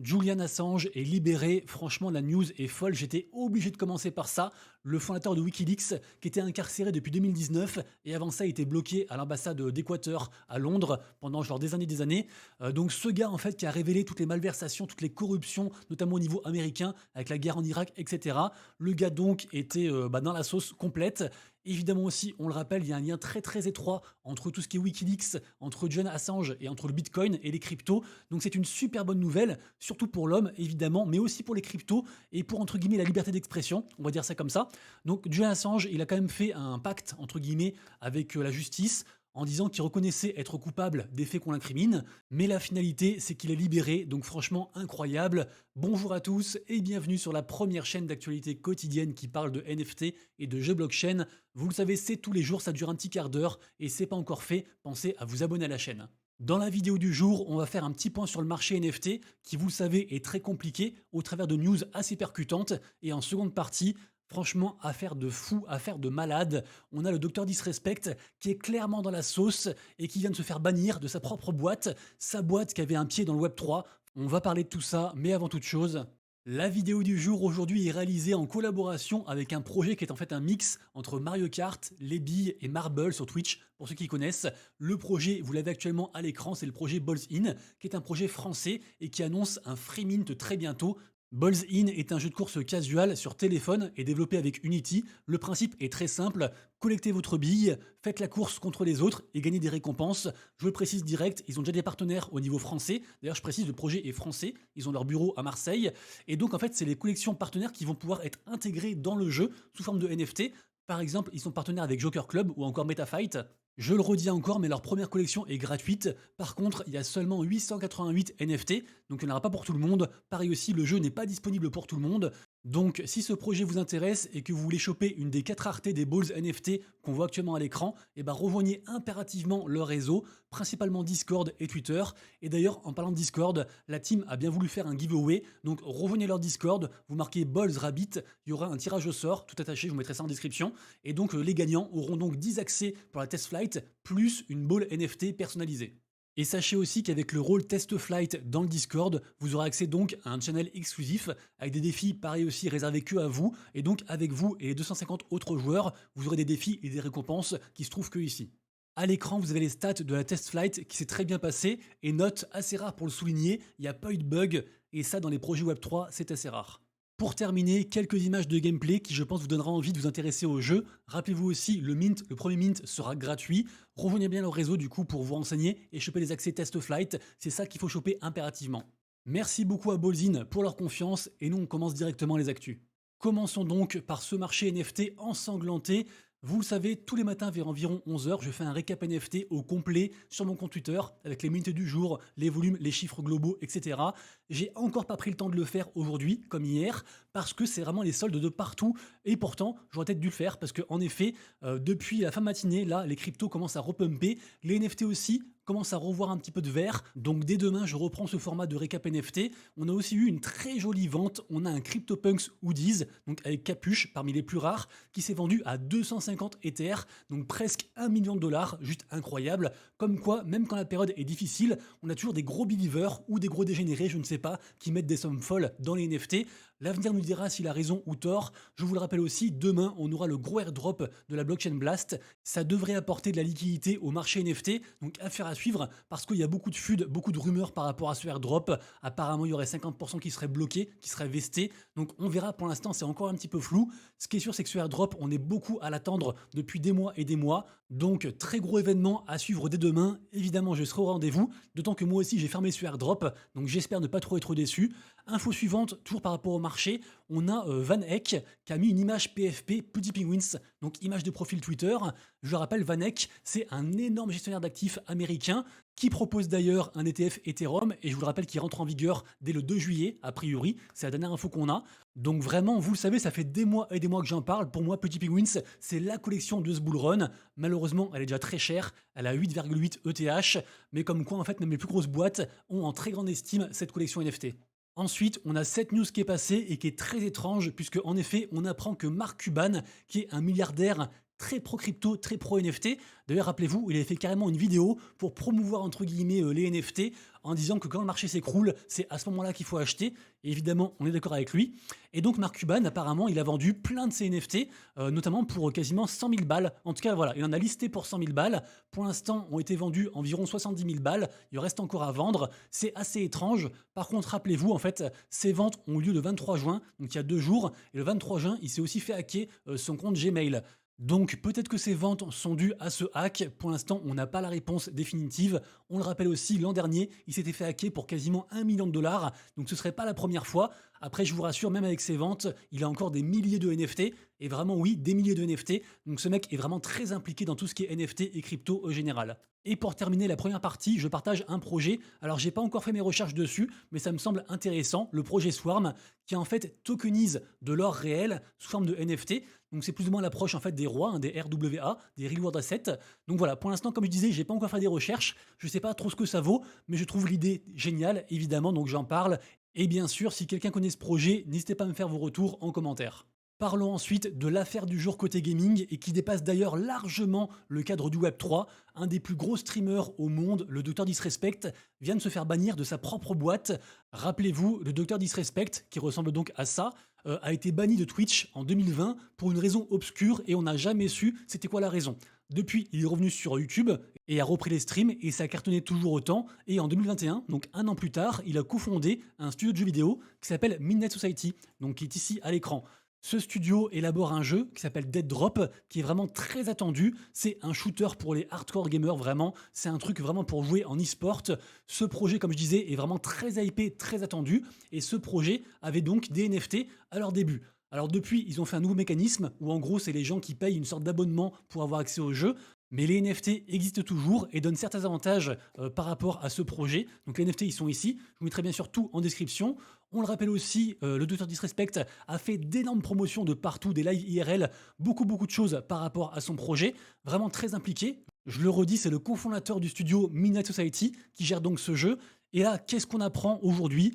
Julian Assange est libéré. Franchement, la news est folle. J'étais obligé de commencer par ça. Le fondateur de Wikileaks, qui était incarcéré depuis 2019 et avant ça, il était bloqué à l'ambassade d'Équateur à Londres pendant genre des années, des années. Donc, ce gars, en fait, qui a révélé toutes les malversations, toutes les corruptions, notamment au niveau américain, avec la guerre en Irak, etc. Le gars, donc, était dans la sauce complète. Évidemment aussi, on le rappelle, il y a un lien très très étroit entre tout ce qui est Wikileaks, entre Julian Assange et entre le Bitcoin et les cryptos. Donc c'est une super bonne nouvelle, surtout pour l'homme évidemment, mais aussi pour les cryptos et pour entre guillemets la liberté d'expression, on va dire ça comme ça. Donc Julian Assange, il a quand même fait un pacte entre guillemets avec la justice en disant qu'il reconnaissait être coupable des faits qu'on l'incrimine, mais la finalité, c'est qu'il est libéré, donc franchement incroyable. Bonjour à tous et bienvenue sur la première chaîne d'actualité quotidienne qui parle de NFT et de jeux blockchain. Vous le savez, c'est tous les jours, ça dure un petit quart d'heure, et c'est pas encore fait, pensez à vous abonner à la chaîne. Dans la vidéo du jour, on va faire un petit point sur le marché NFT, qui vous le savez est très compliqué, au travers de news assez percutantes, et en seconde partie, franchement, affaire de fou, affaire de malade. On a le docteur Disrespect qui est clairement dans la sauce et qui vient de se faire bannir de sa propre boîte, sa boîte qui avait un pied dans le Web 3. On va parler de tout ça, mais avant toute chose, la vidéo du jour aujourd'hui est réalisée en collaboration avec un projet qui est en fait un mix entre Mario Kart, les billes et Marble sur Twitch, pour ceux qui connaissent. Le projet, vous l'avez actuellement à l'écran, c'est le projet Balls In, qui est un projet français et qui annonce un free mint très bientôt. Balls In est un jeu de course casual sur téléphone et développé avec Unity. Le principe est très simple, collectez votre bille, faites la course contre les autres et gagnez des récompenses. Je le précise direct, ils ont déjà des partenaires au niveau français. D'ailleurs, je précise, le projet est français, ils ont leur bureau à Marseille. Et donc, en fait, c'est les collections partenaires qui vont pouvoir être intégrées dans le jeu sous forme de NFT. Par exemple, ils sont partenaires avec Joker Club ou encore MetaFight. Je le redis encore, mais leur première collection est gratuite. Par contre, il y a seulement 888 NFT, donc il n'y en aura pas pour tout le monde. Pareil aussi, le jeu n'est pas disponible pour tout le monde. Donc, si ce projet vous intéresse et que vous voulez choper une des 4 raretés des balls NFT qu'on voit actuellement à l'écran, eh ben rejoignez impérativement leur réseau, principalement Discord et Twitter. Et d'ailleurs, en parlant de Discord, la team a bien voulu faire un giveaway, donc rejoignez leur Discord, vous marquez Balls Rabbit, il y aura un tirage au sort, tout attaché, je vous mettrai ça en description. Et donc, les gagnants auront donc 10 accès pour la test flight, plus une ball NFT personnalisée. Et sachez aussi qu'avec le rôle Test Flight dans le Discord, vous aurez accès donc à un channel exclusif avec des défis pareil aussi réservés que à vous. Et donc avec vous et les 250 autres joueurs, vous aurez des défis et des récompenses qui se trouvent que ici. À l'écran, vous avez les stats de la test flight qui s'est très bien passée et note assez rare pour le souligner, il n'y a pas eu de bug et ça dans les projets Web3 c'est assez rare. Pour terminer, quelques images de gameplay qui je pense vous donnera envie de vous intéresser au jeu. Rappelez-vous aussi, le premier mint sera gratuit. Rejoignez bien le réseau du coup pour vous renseigner et choper les accès test flight, c'est ça qu'il faut choper impérativement. Merci beaucoup à Bolzin pour leur confiance et nous on commence directement les actus. Commençons donc par ce marché NFT ensanglanté. Vous le savez, tous les matins vers environ 11 h, je fais un récap NFT au complet sur mon compte Twitter avec les mints du jour, les volumes, les chiffres globaux, etc. J'ai encore pas pris le temps de le faire aujourd'hui, comme hier, parce que c'est vraiment les soldes de partout. Et pourtant, j'aurais peut-être dû le faire parce que, en effet, depuis la fin de matinée, là, les cryptos commencent à repumper, les NFT aussi commencent à revoir un petit peu de vert. Donc dès demain, je reprends ce format de récap NFT. On a aussi eu une très jolie vente. On a un CryptoPunks Hoodies, donc avec capuche, parmi les plus rares, qui s'est vendu à 250 Ether, donc presque 1 million de dollars, juste incroyable. Comme quoi, même quand la période est difficile, on a toujours des gros believers ou des gros dégénérés, je ne sais pas, qui mettent des sommes folles dans les NFT. L'avenir nous dira s'il a raison ou tort. Je vous le rappelle aussi, demain, on aura le gros airdrop de la blockchain Blast. Ça devrait apporter de la liquidité au marché NFT, donc affaire à suivre parce qu'il y a beaucoup de FUD, beaucoup de rumeurs par rapport à ce airdrop. Apparemment, il y aurait 50% qui seraient bloqués, qui seraient vestés. Donc on verra, pour l'instant, c'est encore un petit peu flou. Ce qui est sûr, c'est que ce airdrop, on est beaucoup à l'attendre depuis des mois et des mois. Donc très gros événement à suivre dès demain. Évidemment, je serai au rendez-vous, d'autant que moi aussi, j'ai fermé ce airdrop. Donc j'espère ne pas trop être déçu. Info suivante, toujours par rapport au marché, on a Van Eck qui a mis une image PFP, Putty Penguins, donc image de profil Twitter. Je rappelle, Van Eck, c'est un énorme gestionnaire d'actifs américain qui propose d'ailleurs un ETF Ethereum, et je vous le rappelle qu'il rentre en vigueur dès le 2 juillet, a priori, c'est la dernière info qu'on a. Donc vraiment, vous le savez, ça fait des mois et des mois que j'en parle. Pour moi, Putty Penguins, c'est la collection de ce bull run. Malheureusement, elle est déjà très chère, elle a 8,8 ETH, mais comme quoi, en fait, même les plus grosses boîtes ont en très grande estime cette collection NFT. Ensuite, on a cette news qui est passée et qui est très étrange, puisque en effet, on apprend que Mark Cuban, qui est un milliardaire très pro crypto, très pro NFT. D'ailleurs, rappelez-vous, il avait fait carrément une vidéo pour promouvoir entre guillemets les NFT en disant que quand le marché s'écroule, c'est à ce moment-là qu'il faut acheter. Et évidemment, on est d'accord avec lui. Et donc, Mark Cuban, apparemment, il a vendu plein de ces NFT, notamment pour quasiment 100 000 balles. En tout cas, voilà, il en a listé pour 100 000 balles. Pour l'instant, ont été vendus environ 70 000 balles. Il reste encore à vendre. C'est assez étrange. Par contre, rappelez-vous, en fait, ces ventes ont eu lieu le 23 juin, donc il y a 2 jours. Et le 23 juin, il s'est aussi fait hacker son compte Gmail. Donc peut-être que ces ventes sont dues à ce hack. Pour l'instant, on n'a pas la réponse définitive. On le rappelle aussi, l'an dernier, il s'était fait hacker pour quasiment 1 million de dollars. Donc ce ne serait pas la première fois. Après, je vous rassure, même avec ses ventes, il a encore des milliers de NFT. Et vraiment, oui, des milliers de NFT. Donc ce mec est vraiment très impliqué dans tout ce qui est NFT et crypto au général. Et pour terminer la première partie, je partage un projet. Alors, j'ai pas encore fait mes recherches dessus, mais ça me semble intéressant. Le projet Swarm, qui en fait tokenise de l'or réel sous forme de NFT. Donc, c'est plus ou moins l'approche en fait des rois, des RWA, des Reward Assets. Donc voilà, pour l'instant, comme je disais, j'ai pas encore fait des recherches. Je sais pas trop ce que ça vaut, mais je trouve l'idée géniale, évidemment. Donc, j'en parle. Et bien sûr, si quelqu'un connaît ce projet, n'hésitez pas à me faire vos retours en commentaire. Parlons ensuite de l'affaire du jour côté gaming et qui dépasse d'ailleurs largement le cadre du Web3. Un des plus gros streamers au monde, le Dr Disrespect, vient de se faire bannir de sa propre boîte. Rappelez-vous, le Dr Disrespect, qui ressemble donc à ça, a été banni de Twitch en 2020 pour une raison obscure et on n'a jamais su c'était quoi la raison. Depuis, il est revenu sur YouTube et a repris les streams et ça cartonnait toujours autant. Et en 2021, donc un an plus tard, il a cofondé un studio de jeux vidéo qui s'appelle Midnight Society, donc qui est ici à l'écran. Ce studio élabore un jeu qui s'appelle Dead Drop, qui est vraiment très attendu. C'est un shooter pour les hardcore gamers, vraiment. C'est un truc vraiment pour jouer en e-sport. Ce projet, comme je disais, est vraiment très hypé, très attendu. Et ce projet avait donc des NFT à leur début. Alors depuis, ils ont fait un nouveau mécanisme où en gros, c'est les gens qui payent une sorte d'abonnement pour avoir accès au jeu. Mais les NFT existent toujours et donnent certains avantages par rapport à ce projet. Donc les NFT, ils sont ici. Je vous mettrai bien sûr tout en description. On le rappelle aussi, le Dr Disrespect a fait d'énormes promotions de partout, des lives IRL, beaucoup de choses par rapport à son projet. Vraiment très impliqué. Je le redis, c'est le cofondateur du studio Midnight Society qui gère donc ce jeu. Et là, qu'est-ce qu'on apprend aujourd'hui?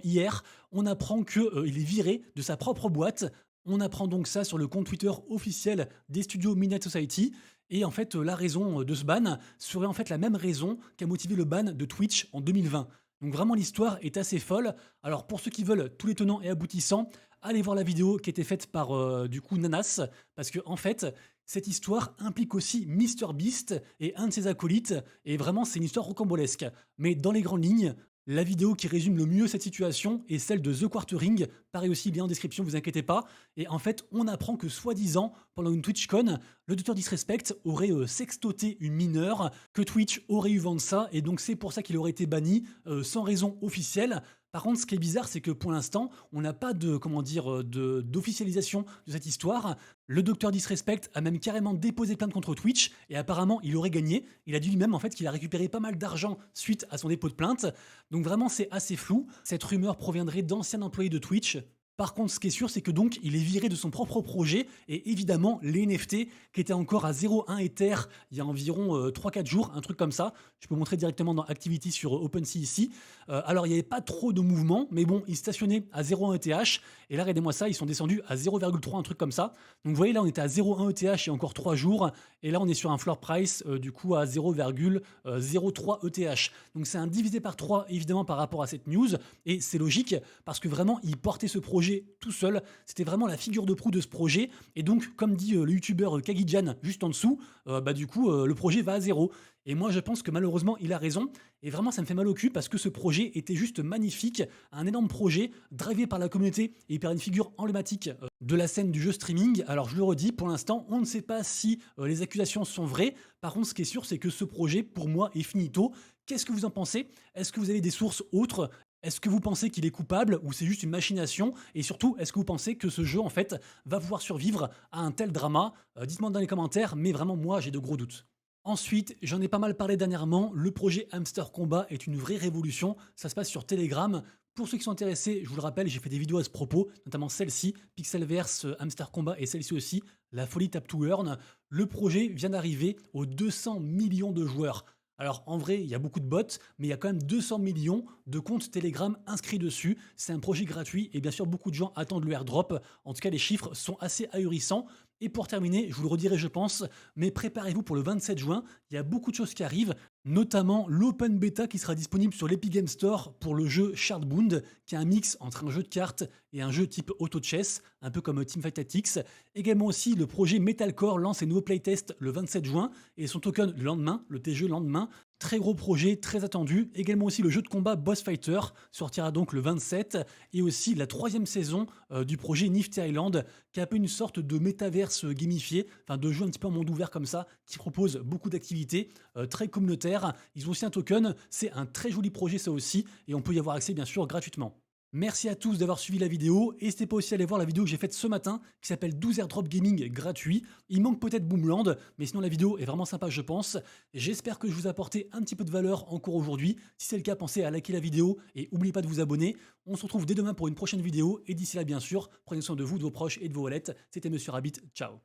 Hier, on apprend qu'il est viré de sa propre boîte. On apprend donc ça sur le compte Twitter officiel des studios Midnight Society. Et en fait, la raison de ce ban serait en fait la même raison qui a motivé le ban de Twitch en 2020. Donc vraiment, l'histoire est assez folle. Alors pour ceux qui veulent tous les tenants et aboutissants, allez voir la vidéo qui a été faite par du coup Nanas, parce que en fait, cette histoire implique aussi MrBeast et un de ses acolytes, et vraiment c'est une histoire rocambolesque. Mais dans les grandes lignes, la vidéo qui résume le mieux cette situation est celle de The Quartering, pareil aussi, lien en description, vous inquiétez pas. Et en fait, on apprend que soi-disant, pendant une TwitchCon, le Dr Disrespect aurait sextoté une mineure, que Twitch aurait eu vent de ça, et donc c'est pour ça qu'il aurait été banni, sans raison officielle. Par contre, ce qui est bizarre, c'est que pour l'instant, on n'a pas de, d'officialisation de cette histoire. Le Dr Disrespect a même carrément déposé plainte contre Twitch et apparemment, il aurait gagné. Il a dit lui-même en fait qu'il a récupéré pas mal d'argent suite à son dépôt de plainte. Donc vraiment, c'est assez flou. Cette rumeur proviendrait d'anciens employés de Twitch. Par contre, ce qui est sûr, c'est que donc, il est viré de son propre projet et évidemment, les NFT qui étaient encore à 0,1 Ether il y a environ 3-4 jours, un truc comme ça. Je peux vous montrer directement dans Activity sur OpenSea ici. Alors, il n'y avait pas trop de mouvement, mais bon, ils stationnaient à 0,1 ETH et là, regardez-moi ça, ils sont descendus à 0,3, un truc comme ça. Donc, vous voyez, là, on était à 0,1 ETH il y a encore 3 jours et là, on est sur un floor price du coup à 0,03 ETH. Donc, c'est un divisé par 3 évidemment par rapport à cette news et c'est logique parce que vraiment, ils portaient ce projet tout seul. C'était vraiment la figure de proue de ce projet. Et donc, comme dit le youtubeur Kagijan juste en dessous, le projet va à zéro. Et moi, je pense que malheureusement, il a raison. Et vraiment, ça me fait mal au cul parce que ce projet était juste magnifique. Un énorme projet, drivé par la communauté et par une figure emblématique de la scène du jeu streaming. Alors, je le redis, pour l'instant, on ne sait pas si les accusations sont vraies. Par contre, ce qui est sûr, c'est que ce projet, pour moi, est finito. Qu'est-ce que vous en pensez? Est-ce que vous avez des sources autres? Est-ce que vous pensez qu'il est coupable ou c'est juste une machination? Et surtout, est-ce que vous pensez que ce jeu, en fait, va pouvoir survivre à un tel drama? Dites-moi dans les commentaires, mais vraiment, moi, j'ai de gros doutes. Ensuite, j'en ai pas mal parlé dernièrement, le projet Hamster Combat est une vraie révolution. Ça se passe sur Telegram. Pour ceux qui sont intéressés, je vous le rappelle, j'ai fait des vidéos à ce propos, notamment celle-ci, Pixelverse, Hamster Combat, et celle-ci aussi, La Folie Tap to Earn. Le projet vient d'arriver aux 200 millions de joueurs. Alors en vrai, il y a beaucoup de bots, mais il y a quand même 200 millions de comptes Telegram inscrits dessus. C'est un projet gratuit et bien sûr beaucoup de gens attendent le airdrop. En tout cas, les chiffres sont assez ahurissants. Et pour terminer, je vous le redirai je pense, mais préparez-vous pour le 27 juin, il y a beaucoup de choses qui arrivent, notamment l'open beta qui sera disponible sur l'Epic Game Store pour le jeu Shardbound, qui est un mix entre un jeu de cartes et un jeu type auto chess, un peu comme Teamfight Tactics. Également aussi, le projet Metalcore lance ses nouveaux playtests le 27 juin et son token le lendemain, le TGE le lendemain. Très gros projet, très attendu. Également aussi le jeu de combat Boss Fighter sortira donc le 27 et aussi la troisième saison du projet Nifty Island qui est un peu une sorte de métaverse gamifié, enfin de jeu un petit peu en monde ouvert comme ça, qui propose beaucoup d'activités, très communautaires. Ils ont aussi un token, c'est un très joli projet ça aussi et on peut y avoir accès bien sûr gratuitement. Merci à tous d'avoir suivi la vidéo. N'hésitez pas aussi à aller voir la vidéo que j'ai faite ce matin qui s'appelle 12 airdrop gaming gratuits. Il manque peut-être Boomland, mais sinon la vidéo est vraiment sympa je pense. J'espère que je vous ai apporté un petit peu de valeur encore aujourd'hui. Si c'est le cas, pensez à liker la vidéo et n'oubliez pas de vous abonner. On se retrouve dès demain pour une prochaine vidéo et d'ici là bien sûr, prenez soin de vous, de vos proches et de vos wallets. C'était Monsieur Rabbit, ciao.